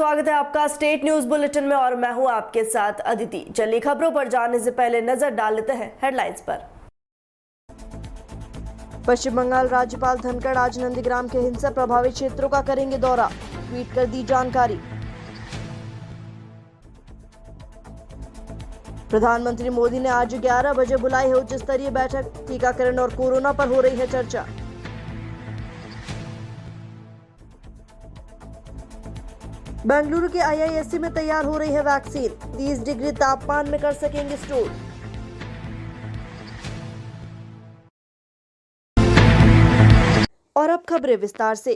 स्वागत है आपका स्टेट न्यूज बुलेटिन में और मैं हूं आपके साथ अदिति। चलिए खबरों पर जाने से पहले नजर डाल लेते हैं हेडलाइंस पर। पश्चिम बंगाल राज्यपाल धनखड़ आज नंदीग्राम के हिंसा प्रभावित क्षेत्रों का करेंगे दौरा, ट्वीट कर दी जानकारी। प्रधानमंत्री मोदी ने आज 11 बजे बुलाई है उच्च स्तरीय बैठक, टीकाकरण और कोरोना पर हो रही है चर्चा। बेंगलुरु के IISc में तैयार हो रही है वैक्सीन, 30 डिग्री तापमान में कर सकेंगे स्टोर। और अब खबरें विस्तार से।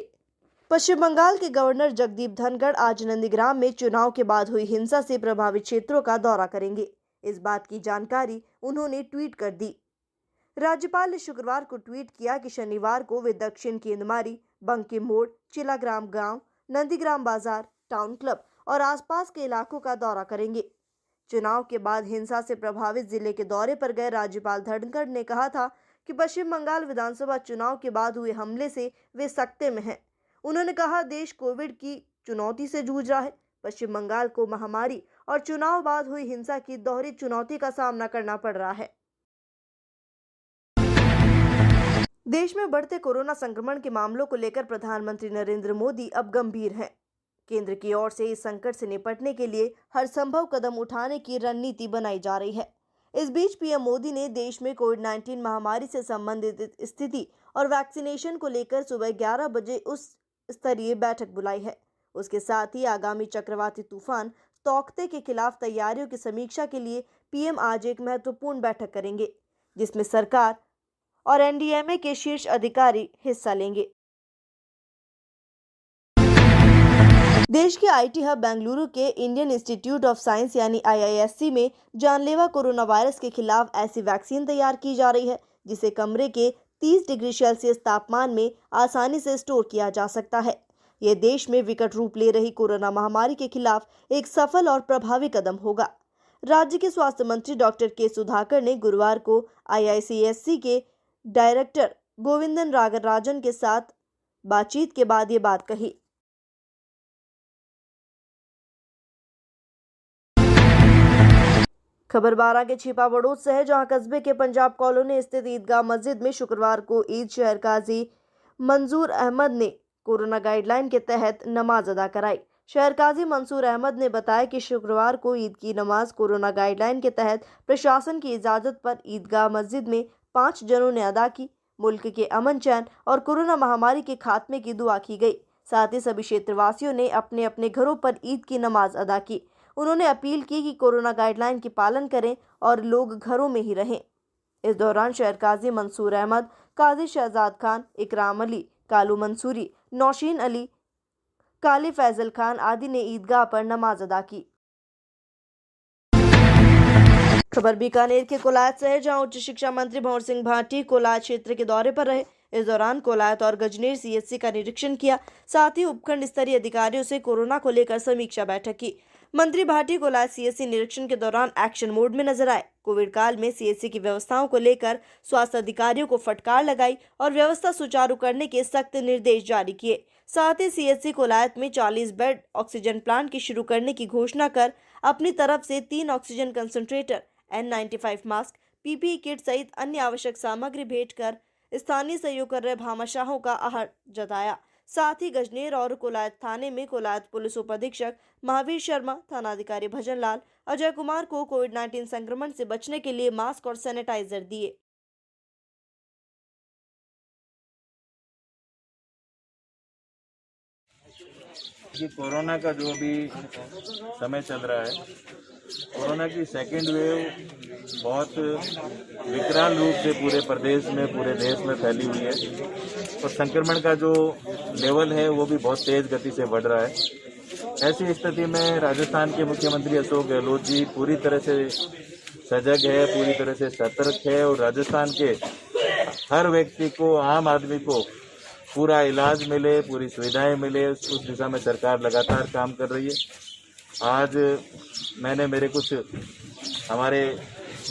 पश्चिम बंगाल के गवर्नर जगदीप धनखड़ आज नंदीग्राम में चुनाव के बाद हुई हिंसा से प्रभावित क्षेत्रों का दौरा करेंगे। इस बात की जानकारी उन्होंने ट्वीट कर दी। राज्यपाल ने शुक्रवार को ट्वीट किया कि शनिवार को वे दक्षिण केंदमारी, बंकिम मोड़, चिलाग्राम गांव, नंदीग्राम बाजार, टाउन क्लब और आसपास के इलाकों का दौरा करेंगे। चुनाव के बाद हिंसा से प्रभावित जिले के दौरे पर गए राज्यपाल धनखड़ ने कहा था कि पश्चिम बंगाल विधानसभा चुनाव के बाद हुए हमले से वे सकते में हैं। उन्होंने कहा, देश कोविड की चुनौती से जूझ रहा है। पश्चिम बंगाल को महामारी और चुनाव बाद हुई हिंसा की दोहरी चुनौती का सामना करना पड़ रहा है। देश में बढ़ते कोरोना संक्रमण के मामलों को लेकर प्रधानमंत्री नरेंद्र मोदी अब गंभीर हैं। केंद्र की ओर से इस संकट से निपटने के लिए हर संभव कदम उठाने की रणनीति बनाई जा रही है। इस बीच पीएम मोदी ने देश में कोविड-19 महामारी से संबंधित स्थिति और वैक्सीनेशन को लेकर सुबह 11 बजे उच्च स्तरीय बैठक बुलाई है। उसके साथ ही आगामी चक्रवाती तूफान तौकते के खिलाफ तैयारियों की समीक्षा के लिए पीएम आज एक महत्वपूर्ण बैठक करेंगे, जिसमें सरकार और एनडीएमए के शीर्ष अधिकारी हिस्सा लेंगे। देश के आईटी हब बेंगलुरु के इंडियन इंस्टीट्यूट ऑफ साइंस यानी IISc में जानलेवा कोरोना वायरस के खिलाफ ऐसी वैक्सीन तैयार की जा रही है जिसे कमरे के 30 डिग्री सेल्सियस तापमान में आसानी से स्टोर किया जा सकता है। यह देश में विकट रूप ले रही कोरोना महामारी के खिलाफ एक सफल और प्रभावी कदम होगा। राज्य के स्वास्थ्य मंत्री डॉक्टर के सुधाकर ने गुरुवार को IICSc के डायरेक्टर गोविंदन राजन के साथ बातचीत के बाद ये बात कही। खबर बारा के छिपा बड़ौद से है, जहां कस्बे के पंजाब कॉलोनी स्थित ईदगाह मस्जिद में शुक्रवार को ईद शहर काजी मंसूर अहमद ने कोरोना गाइडलाइन के तहत नमाज अदा कराई। शहर काजी मंसूर अहमद ने बताया कि शुक्रवार को ईद की नमाज कोरोना गाइडलाइन के तहत प्रशासन की इजाजत पर ईदगाह मस्जिद में 5 जनों ने अदा की। मुल्क के अमन चैन और कोरोना महामारी के खात्मे की दुआ की गई। साथ ही सभी क्षेत्रवासियों ने अपने अपने घरों पर ईद की नमाज अदा की। उन्होंने अपील की कि कोरोना गाइडलाइन की पालन करें और लोग घरों में ही रहें। इस दौरान शहर काजी मंसूर अहमद, काजी शहजाद खान, इकराम अली, कालू मंसूरी, नौशीन अली, काली फैजल खान आदि ने ईदगाह पर नमाज अदा की। खबर बीकानेर के कोलायत से है, जहां उच्च शिक्षा मंत्री भंवर सिंह भाटी कोलायत क्षेत्र के दौरे पर रहे। इस दौरान कोलायत और गजनेर CHC का निरीक्षण किया। साथ ही उपखंड स्तरीय अधिकारियों से कोरोना को लेकर समीक्षा बैठक की। मंत्री भाटी कोलायत CHC निरीक्षण के दौरान एक्शन मोड में नजर आए। कोविड काल में CHC की व्यवस्थाओं को लेकर स्वास्थ्य अधिकारियों को फटकार लगाई और व्यवस्था सुचारू करने के सख्त निर्देश जारी किए। साथ ही CHC कोलायत में 40 बेड ऑक्सीजन प्लांट की शुरू करने की घोषणा कर अपनी तरफ से 3 oxygen concentrator, N95 mask, PPE kit सहित अन्य आवश्यक सामग्री भेंट कर स्थानीय सहयोग कर रहे भामाशाहों का आभार जताया। साथ ही गजनेर और कोलायत थाने में कोलायत पुलिस उपाधीक्षक महावीर शर्मा, थानाधिकारी भजन लाल, अजय कुमार को कोविड-19 संक्रमण से बचने के लिए मास्क और सैनिटाइजर दिए। कि कोरोना का जो भी समय चल रहा है, कोरोना की सेकेंड वेव बहुत विकराल रूप से पूरे प्रदेश में, पूरे देश में फैली हुई है और संक्रमण का जो लेवल है वो भी बहुत तेज गति से बढ़ रहा है। ऐसी स्थिति में राजस्थान के मुख्यमंत्री अशोक गहलोत जी पूरी तरह से सजग है, पूरी तरह से सतर्क है और राजस्थान के हर व्यक्ति को, आम आदमी को पूरा इलाज मिले, पूरी सुविधाएं मिले, उस दिशा में सरकार लगातार काम कर रही है। आज मैंने मेरे कुछ हमारे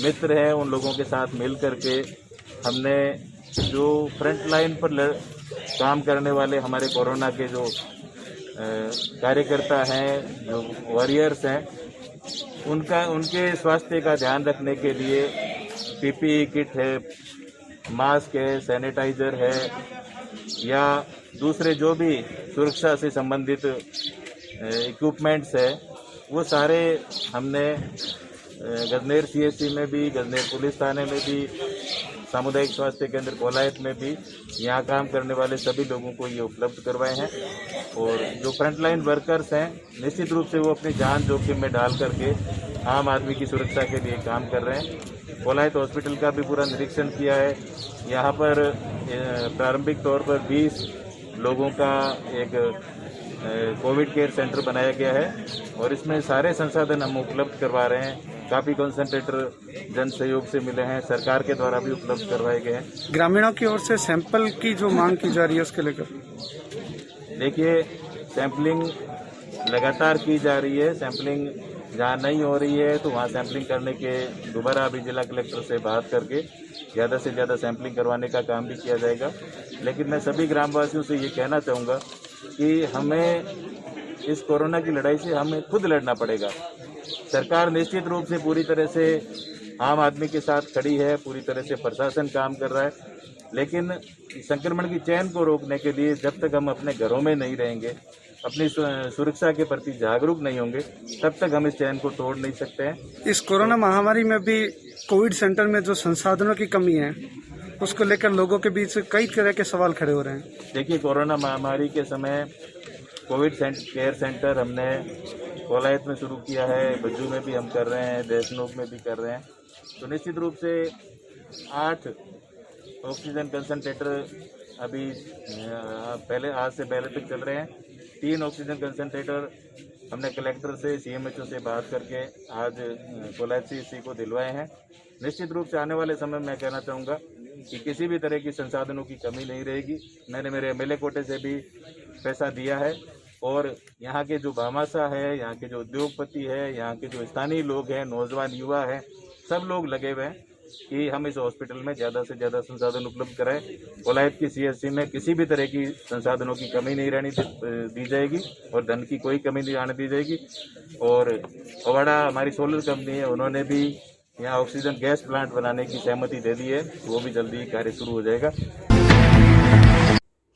मित्र हैं, उन लोगों के साथ मिल करके हमने जो फ्रंट लाइन पर काम करने वाले हमारे कोरोना के जो कार्यकर्ता हैं, जो वॉरियर्स हैं, उनके स्वास्थ्य का ध्यान रखने के लिए पीपीई किट है, मास्क है, सैनिटाइजर है या दूसरे जो भी सुरक्षा से संबंधित इक्विपमेंट्स है, वो सारे हमने गजनेर सीएचसी में भी, गजनेर पुलिस थाने में भी, सामुदायिक स्वास्थ्य केंद्र कोलायत में भी यहाँ काम करने वाले सभी लोगों को ये उपलब्ध करवाए हैं। और जो फ्रंटलाइन वर्कर्स हैं, निश्चित रूप से वो अपनी जान जोखिम में डाल करके आम आदमी की सुरक्षा के लिए काम कर रहे हैं। कोलायत हॉस्पिटल का भी पूरा निरीक्षण किया है। यहाँ पर प्रारंभिक तौर पर 20 लोगों का एक कोविड केयर सेंटर बनाया गया है और इसमें सारे संसाधन हम उपलब्ध करवा रहे हैं। काफ़ी कंसंट्रेटर जन सहयोग से मिले हैं, सरकार के द्वारा भी उपलब्ध करवाए गए हैं। ग्रामीणों की ओर से सैंपल की जो मांग की जा रही है उसके लेकर देखिए, सैंपलिंग लगातार की जा रही है। सैंपलिंग जहाँ नहीं हो रही है तो वहाँ सैंपलिंग करने के दोबारा अभी जिला कलेक्टर से बात करके ज़्यादा से ज़्यादा सैंपलिंग करवाने का काम भी किया जाएगा। लेकिन मैं सभी ग्रामवासियों से ये कहना चाहूँगा कि हमें इस कोरोना की लड़ाई से हमें खुद लड़ना पड़ेगा। सरकार निश्चित रूप से पूरी तरह से आम आदमी के साथ खड़ी है, पूरी तरह से प्रशासन काम कर रहा है, लेकिन संक्रमण की चेन को रोकने के लिए जब तक हम अपने घरों में नहीं रहेंगे, अपनी सुरक्षा के प्रति जागरूक नहीं होंगे, तब तक हम इस चैन को तोड़ नहीं सकते हैं। इस कोरोना महामारी में भी कोविड सेंटर में जो संसाधनों की कमी है उसको लेकर लोगों के बीच कई तरह के सवाल खड़े हो रहे हैं। देखिए, कोरोना महामारी के समय कोविड केयर सेंटर हमने कोलायत में शुरू किया है, बज्जू में भी हम कर रहे हैं, देशनोक में भी कर रहे हैं। तो निश्चित रूप से 8 ऑक्सीजन कंसंट्रेटर अभी आज से पहले तक चल रहे हैं। 3 ऑक्सीजन कंसंट्रेटर हमने कलेक्टर से, सीएमएचओ से बात करके आज कोलायत सीएचसी को दिलवाए हैं। निश्चित रूप से आने वाले समय में मैं कहना चाहूँगा कि किसी भी तरह की संसाधनों की कमी नहीं रहेगी। मैंने मेरे एमएलए कोटे से भी पैसा दिया है और यहाँ के जो भामाशाह है, यहाँ के जो उद्योगपति है, यहाँ के जो स्थानीय लोग हैं, नौजवान युवा हैं, सब लोग लगे हुए हैं कि हम इस हॉस्पिटल में ज़्यादा से ज़्यादा संसाधन उपलब्ध कराएं। कोलायत की सीएचसी में किसी भी तरह की संसाधनों की कमी नहीं रहने दी जाएगी और धन की कोई कमी नहीं आने दी जाएगी। और ओवाड़ा हमारी सोलर कंपनी है, उन्होंने भी यहाँ ऑक्सीजन गैस प्लांट बनाने की सहमति दे दी है, वो भी जल्दी ही कार्य शुरू हो जाएगा।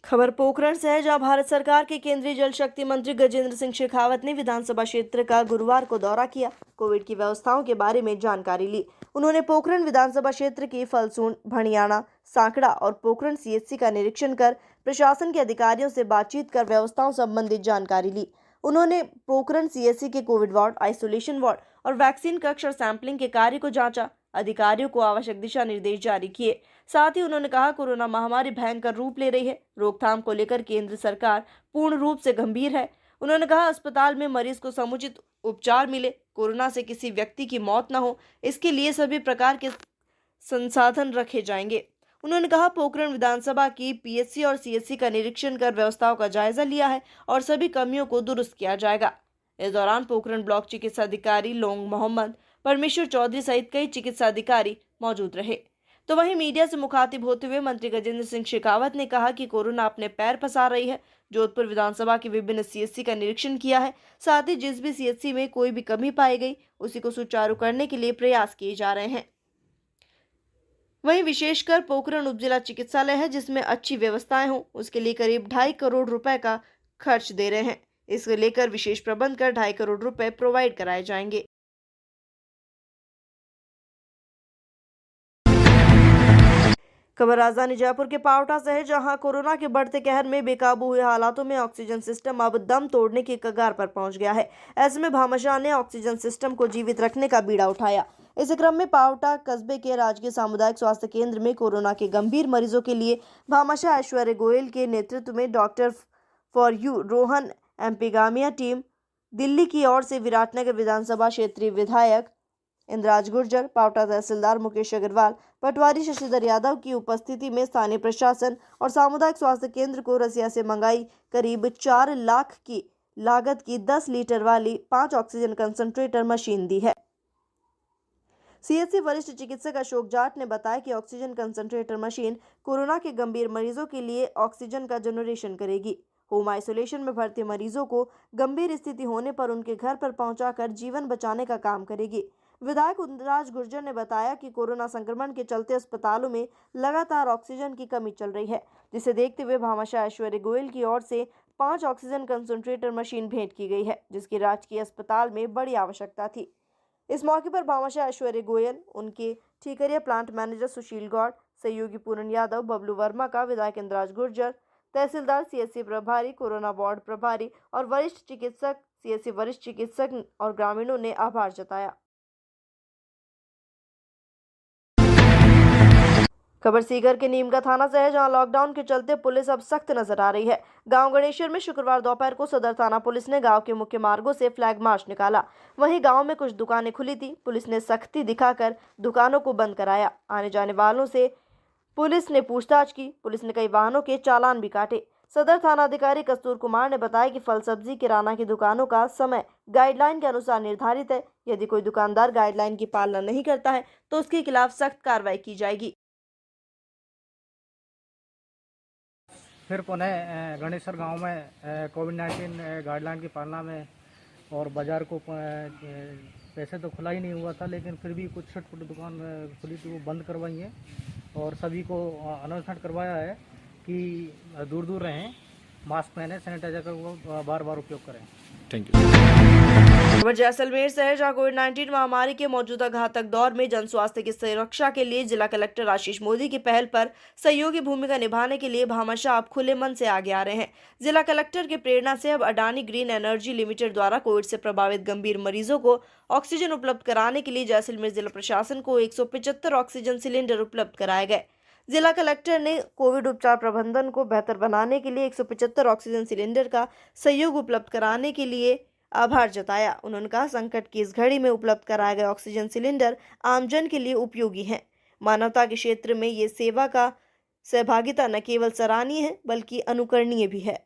खबर पोखरण से है, जहां भारत सरकार के केंद्रीय जल शक्ति मंत्री गजेंद्र सिंह शेखावत ने विधानसभा क्षेत्र का गुरुवार को दौरा किया। कोविड की व्यवस्थाओं के बारे में जानकारी ली। उन्होंने पोखरण विधानसभा क्षेत्र के फलसून, भणियाना, सांकड़ा और पोखरण सीएचसी का निरीक्षण कर प्रशासन के अधिकारियों से बातचीत कर व्यवस्थाओं संबंधित जानकारी ली। उन्होंने पोखरण सीएचसी के कोविड वार्ड, आइसोलेशन वार्ड और वैक्सीन कक्ष और सैंपलिंग के कार्य को जांचा। अधिकारियों को आवश्यक दिशा निर्देश जारी किए। साथ ही उन्होंने कहा, कोरोना महामारी भयंकर रूप ले रही है। रोकथाम को लेकर केंद्र सरकार पूर्ण रूप से गंभीर है। उन्होंने कहा, अस्पताल में मरीज को समुचित उपचार मिले, कोरोना से किसी व्यक्ति की मौत न हो, इसके लिए सभी प्रकार के संसाधन रखे जाएंगे। उन्होंने कहा, पोखरण विधानसभा की पीएचसी और सीएचसी का निरीक्षण कर व्यवस्थाओं का जायजा लिया है और सभी कमियों को दुरुस्त किया जाएगा। इस दौरान पोखरण ब्लॉक चिकित्सा अधिकारी लोंग मोहम्मद, परमेश्वर चौधरी सहित कई चिकित्सा अधिकारी मौजूद रहे। तो वहीं मीडिया से मुखातिब होते हुए मंत्री गजेंद्र सिंह शेखावत ने कहा कि कोरोना अपने पैर पसार रही है। जोधपुर विधानसभा की विभिन्न सीएचसी का निरीक्षण किया है। साथ ही जिस भी सीएचसी में कोई भी कमी पाई गई, उसी को सुचारू करने के लिए प्रयास किए जा रहे हैं। वहीं विशेषकर पोखरण उपजिला चिकित्सालय है, जिसमें अच्छी व्यवस्थाएं हों, उसके लिए करीब 2.5 करोड़ रुपए का खर्च दे रहे हैं। इसको लेकर विशेष प्रबंध कर 2.5 करोड़ रुपए प्रोवाइड कराए जाएंगे। खबर राजधानी जयपुर के पावटा से है, जहां कोरोना के बढ़ते कहर में बेकाबू हुए हालातों में ऑक्सीजन सिस्टम अब दम तोड़ने की कगार पर पहुंच गया है। ऐसे में भामाशाह ने ऑक्सीजन सिस्टम को जीवित रखने का बीड़ा उठाया। इस क्रम में पावटा कस्बे के राजकीय सामुदायिक स्वास्थ्य केंद्र में कोरोना के गंभीर मरीजों के लिए भामाशाह ऐश्वर्य गोयल के नेतृत्व में डॉक्टर फॉर यू रोहन एम्पिगामिया टीम, दिल्ली की ओर से विराटनगर विधानसभा क्षेत्रीय विधायक इंद्राज गुर्जर, पावटा तहसीलदार मुकेश अग्रवाल, पटवारी शशिधर यादव की उपस्थिति में स्थानीय प्रशासन और सामुदायिक स्वास्थ्य केंद्र को रसिया से मंगाई करीब 4 लाख की लागत की 10 लीटर वाली 5 ऑक्सीजन कंसंट्रेटर मशीन दी है। सीएचसी वरिष्ठ चिकित्सक अशोक जाट ने बताया कि ऑक्सीजन कंसंट्रेटर मशीन कोरोना के गंभीर मरीजों के लिए ऑक्सीजन का जनरेशन करेगी। होम आइसोलेशन में भर्ती मरीजों को गंभीर स्थिति होने पर उनके घर पर पहुंचाकर जीवन बचाने का काम करेगी। विधायक इंद्राज गुर्जर ने बताया कि कोरोना संक्रमण के चलते अस्पतालों में लगातार ऑक्सीजन की कमी चल रही है, जिसे देखते हुए भामाशाह ऐश्वर्य गोयल की ओर से 5 ऑक्सीजन कंसंट्रेटर मशीन भेंट की गई है, जिसकी राजकीय अस्पताल में बड़ी आवश्यकता थी। इस मौके पर भामाशाह ऐश्वर्य गोयल, उनके ठीकरिया प्लांट मैनेजर सुशील गौड़, सहयोगी पूरन यादव, बबलू वर्मा का विधायक इंद्राज गुर्जर, तहसीलदार सीएससी प्रभारी, कोरोना वार्ड प्रभारी और वरिष्ठ चिकित्सक, सीएससी वरिष्ठ चिकित्सक और ग्रामीणों ने आभार जताया। खबर सीकर के नीमका थाना से है, जहां लॉकडाउन के चलते पुलिस अब सख्त नजर आ रही है। गांव गणेश्वर में शुक्रवार दोपहर को सदर थाना पुलिस ने गांव के मुख्य मार्गों से फ्लैग मार्च निकाला। वहीं गांव में कुछ दुकानें खुली थी। पुलिस ने सख्ती दिखाकर दुकानों को बंद कराया। आने जाने वालों से पुलिस ने पूछताछ की। पुलिस ने कई वाहनों के चालान भी काटे। सदर थाना अधिकारी कस्तूर कुमार ने बताया कि फल सब्जी किराना की दुकानों का समय गाइडलाइन के अनुसार निर्धारित है। यदि कोई दुकानदार गाइडलाइन की पालना नहीं करता है तो उसके खिलाफ सख्त कार्रवाई की जाएगी। फिर पुनः गणेश्वर गांव में कोविड-19 गाइडलाइन की पालना में और बाज़ार को वैसे तो खुला ही नहीं हुआ था, लेकिन फिर भी कुछ छोटी दुकान खुली थी, वो बंद करवाई है और सभी को अनाउंसमेंट करवाया है कि दूर दूर रहें, मास्क पहने, सैनिटाइजर का बार बार उपयोग करें। Thank you. खबर जैसलमेर से है, जहां कोविड-19 महामारी के मौजूदा घातक दौर में जन स्वास्थ्य की सुरक्षा के लिए जिला कलेक्टर आशीष मोदी की पहल पर सहयोगी भूमिका निभाने के लिए भामाशाह अब खुले मन से आगे आ रहे हैं। जिला कलेक्टर की प्रेरणा से अब अडानी ग्रीन एनर्जी लिमिटेड द्वारा कोविड से प्रभावित गंभीर मरीजों को ऑक्सीजन उपलब्ध कराने के लिए जैसलमेर जिला प्रशासन को 175 ऑक्सीजन सिलेंडर उपलब्ध कराए गए। जिला कलेक्टर ने कोविड उपचार प्रबंधन को बेहतर बनाने के लिए 175 ऑक्सीजन सिलेंडर का सहयोग उपलब्ध कराने के लिए आभार जताया। उन्होंने कहा, संकट की इस घड़ी में उपलब्ध कराए गए ऑक्सीजन सिलेंडर आमजन के लिए उपयोगी हैं। मानवता के क्षेत्र में ये सेवा का सहभागिता न केवल सराहनीय है बल्कि अनुकरणीय भी है।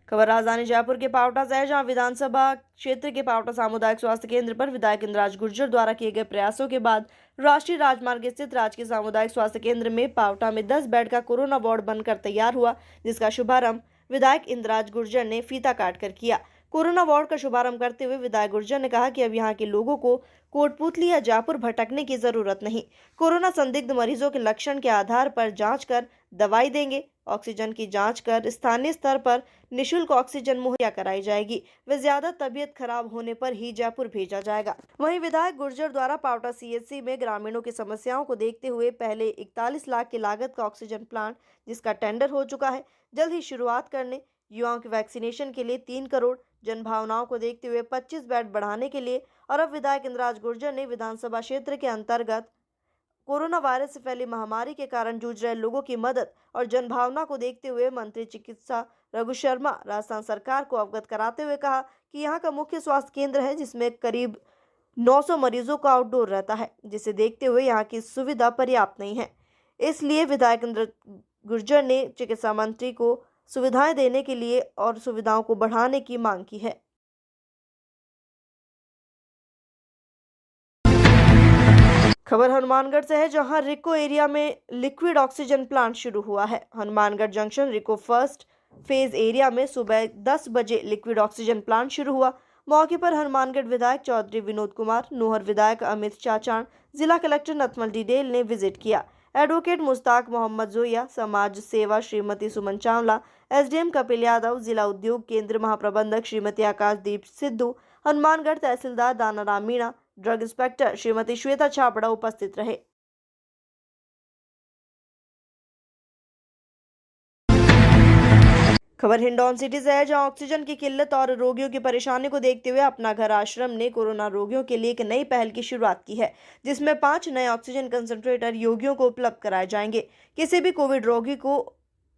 खबर राजधानी जयपुर के पावटा से है, जहां विधानसभा क्षेत्र के पावटा सामुदायिक स्वास्थ्य केंद्र पर विधायक इंद्राज गुर्जर द्वारा किए गए प्रयासों के बाद राष्ट्रीय राजमार्ग स्थित राजकीय सामुदायिक स्वास्थ्य केंद्र में पावटा में 10 बेड का कोरोना वार्ड बनकर तैयार हुआ, जिसका शुभारंभ विधायक इंद्राज गुर्जर ने फीता काटकर किया। कोरोना वार्ड का शुभारंभ करते हुए विधायक गुर्जर ने कहा कि अब यहाँ के लोगों को कोटपुतली या जयपुर भटकने की जरूरत नहीं। कोरोना संदिग्ध मरीजों के लक्षण के आधार पर जांच कर दवाई देंगे। ऑक्सीजन की जांच कर स्थानीय स्तर पर निःशुल्क ऑक्सीजन मुहैया कराई जाएगी। वे ज्यादा तबीयत खराब होने पर ही जयपुर भेजा जाएगा। वहीं विधायक गुर्जर द्वारा पावटा सीएचसी में ग्रामीणों की समस्याओं को देखते हुए पहले 41 लाख की लागत का ऑक्सीजन प्लांट, जिसका टेंडर हो चुका है, जल्द ही शुरुआत करने, युवाओं के वैक्सीनेशन के लिए 3 करोड़, जन भावनाओं को देखते हुए 25 बेड बढ़ाने के लिए और अब विधायक इंद्राज गुर्जर ने विधानसभा क्षेत्र के अंतर्गत कोरोना वायरस से फैली महामारी के कारण जूझ रहे लोगों की मदद और जनभावना को देखते हुए मंत्री चिकित्सा रघु शर्मा राजस्थान सरकार को अवगत कराते हुए कहा कि यहाँ का मुख्य स्वास्थ्य केंद्र है, जिसमें करीब 900 मरीजों का आउटडोर रहता है, जिसे देखते हुए यहाँ की सुविधा पर्याप्त नहीं है। इसलिए विधायक इंद्राज गुर्जर ने चिकित्सा मंत्री को सुविधाएं देने के लिए और सुविधाओं को बढ़ाने की मांग की है। खबर हनुमानगढ़ से है, जहां रिको एरिया में लिक्विड ऑक्सीजन प्लांट शुरू हुआ है। हनुमानगढ़ जंक्शन रिको फर्स्ट फेज एरिया में सुबह 10 बजे लिक्विड ऑक्सीजन प्लांट शुरू हुआ। मौके पर हनुमानगढ़ विधायक चौधरी विनोद कुमार, नोहर विधायक अमित चाचाण, जिला कलेक्टर नथमल डिडेल ने विजिट किया। एडवोकेट मुश्ताक मोहम्मद जोया, समाज सेवा श्रीमती सुमन चावला, एसडीएम कपिल यादव, जिला उद्योग केंद्र महाप्रबंधक श्रीमती आकाशदीप सिद्धू, हनुमानगढ़ तहसीलदार दानाराम मीणा, ड्रग इंस्पेक्टर श्रीमती श्वेता छापड़ा उपस्थित रहे। खबर हिंडौन सिटी से है, जहां ऑक्सीजन की किल्लत और रोगियों की परेशानी को देखते हुए अपना घर आश्रम ने कोरोना रोगियों के लिए एक नई पहल की शुरुआत की है, जिसमें 5 नए ऑक्सीजन कंसंट्रेटर रोगियों को उपलब्ध कराए जाएंगे। किसी भी कोविड रोगी को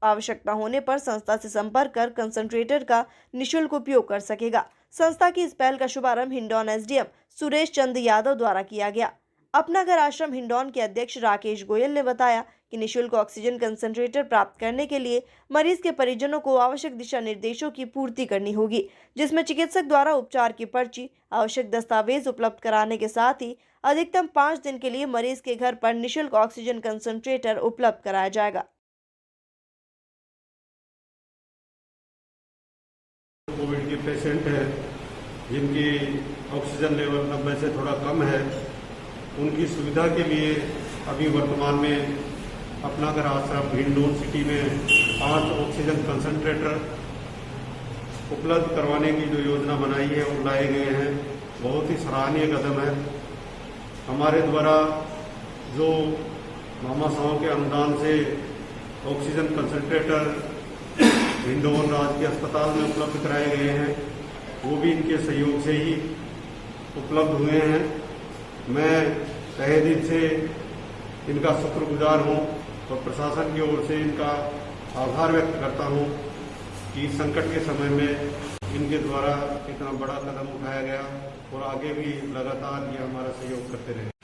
आवश्यकता होने पर संस्था से संपर्क कर कंसंट्रेटर का निःशुल्क उपयोग कर सकेगा। संस्था की इस पहल का शुभारंभ हिंडौन एसडीएम सुरेश चंद यादव द्वारा किया गया। अपना घर आश्रम हिंडौन के अध्यक्ष राकेश गोयल ने बताया कि निःशुल्क ऑक्सीजन कंसंट्रेटर प्राप्त करने के लिए मरीज के परिजनों को आवश्यक दिशा निर्देशों की पूर्ति करनी होगी, जिसमें चिकित्सक द्वारा उपचार की पर्ची, आवश्यक दस्तावेज उपलब्ध कराने के साथ ही अधिकतम 5 दिन के लिए मरीज के घर पर निःशुल्क ऑक्सीजन कंसंट्रेटर उपलब्ध कराया जाएगा। कोविड के पेशेंट हैं जिनकी ऑक्सीजन लेवल 90 से थोड़ा कम है, उनकी सुविधा के लिए अभी वर्तमान में अपनागर आश्रम हिंडोन सिटी में 5 ऑक्सीजन कंसंट्रेटर उपलब्ध करवाने की जो योजना बनाई है वो लाए गए हैं। बहुत ही सराहनीय कदम है। हमारे द्वारा जो भामाशाहों के अनुदान से ऑक्सीजन कंसंट्रेटर हिंडोन राजकीय अस्पताल में उपलब्ध कराए गए हैं, वो भी इनके सहयोग से ही उपलब्ध हुए हैं। मैं तहे दिल से इनका शुक्रगुजार हूँ और प्रशासन की ओर से इनका आभार व्यक्त करता हूँ कि इस संकट के समय में इनके द्वारा इतना बड़ा कदम उठाया गया और आगे भी लगातार ये हमारा सहयोग करते रहे।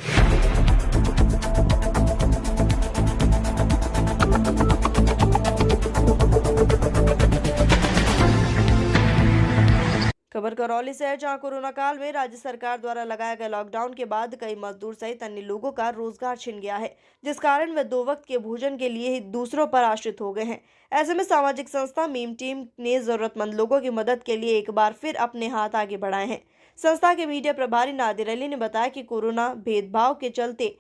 खबर करौली से है, जहां कोरोना काल में राज्य सरकार द्वारा लगाए गए लॉकडाउन के बाद कई मजदूर सहित अन्य लोगों का रोजगार छिन गया है, जिस कारण वे 2 वक्त के भोजन के लिए ही दूसरों पर आश्रित हो गए हैं। ऐसे में सामाजिक संस्था मीम टीम ने जरूरतमंद लोगों की मदद के लिए एक बार फिर अपने हाथ आगे बढ़ाए हैं। संस्था के मीडिया प्रभारी नादिर अली ने बताया कि कोरोना भेदभाव के चलते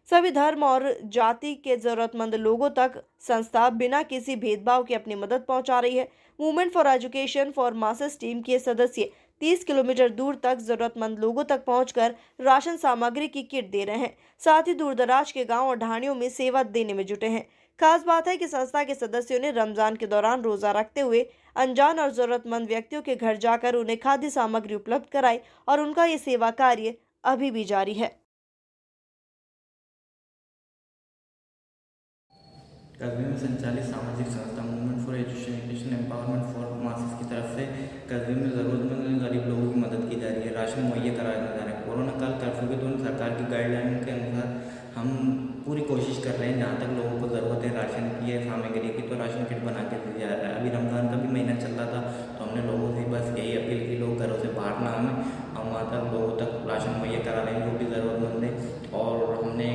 सभी धर्म और जाति के जरूरतमंद लोगों तक संस्था बिना किसी भेदभाव के अपनी मदद पहुंचा रही है। Movement for education for masses team के सदस्य 30 किलोमीटर दूर तक जरूरतमंद लोगों तक पहुंचकर राशन सामग्री की किट दे रहे हैं। साथ ही दूरदराज के गांव और ढाणियों में सेवा देने में जुटे हैं। खास बात है कि संस्था के सदस्यों ने रमजान के दौरान रोजा रखते हुए अनजान और जरूरतमंद व्यक्तियों के घर जाकर उन्हें खाद्य सामग्री उपलब्ध कराई और उनका ये सेवा कार्य अभी भी जारी है। कस्बे में संचालित सामाजिक संस्था movement for education empowerment for masses की तरफ से कस्बे में ज़रूरतमंद गरीब लोगों की मदद की जा रही है, राशन मुहैया कराया जा रहा है। कोरोना काल कर्फ्यू के दौरान सरकार की गाइडलाइन के अनुसार हम पूरी कोशिश कर रहे हैं, जहाँ तक लोगों को ज़रूरत है राशन की है सामग्री की, तो राशन किट बना के दिया जा रहा है। अभी रमज़ान का भी महीना चल रहा था, तो हमने लोगों से बस यही अपील की, लोग घरों से बाहर ना आएं, हम वहाँ तक लोगों तक राशन मुहैया करा रहे हैं जो भी ज़रूरतमंद है। और हमने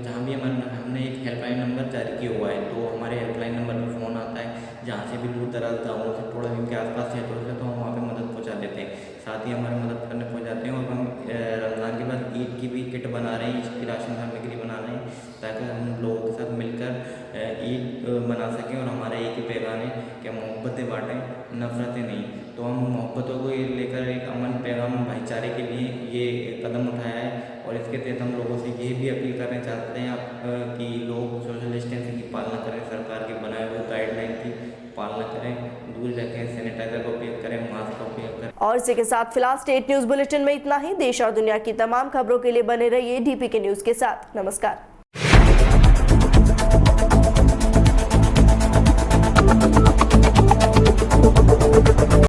जहाँ भी हमने एक हेल्पलाइन नंबर जारी किया हुआ है, तो हमारे हेल्पलाइन नंबर में फ़ोन आता है, जहाँ से भी दूर दराज गाँवों से थोड़ा इनके आसपास क्षेत्रों से, तो हम वहाँ पे मदद पहुँचा देते हैं। साथ ही हमारी मदद करने पहुँच जाते हैं। और हम रमज़ान के बाद ईद की भी किट बना रहे हैं, ईद की राशन सामग्री बना रहे हैं, ताकि हम लोगों के साथ मिलकर ईद मना सकें और हमारा एक ही पैगाम है कि मोहब्बतें बाँटें, नफ़रतें नहीं। तो हम मोहब्बतों को लेकर एक अमन पैगाम भाईचारे के लिए ये कदम उठाया है। और इसके तहत हम लोगों से ये भी अपील करना चाहते हैं कि लोग सोशल डिस्टेंसिंग की पालना करें, सरकार के बनाए हुए गाइडलाइन की पालना करें, दूर रखें, सैनिटाइजर का उपयोग करें, मास्क का उपयोग करें। और इसी के साथ फिलहाल स्टेट न्यूज बुलेटिन में इतना ही। देश और दुनिया की तमाम खबरों के लिए बने रहिए DPK न्यूज के साथ। नमस्कार।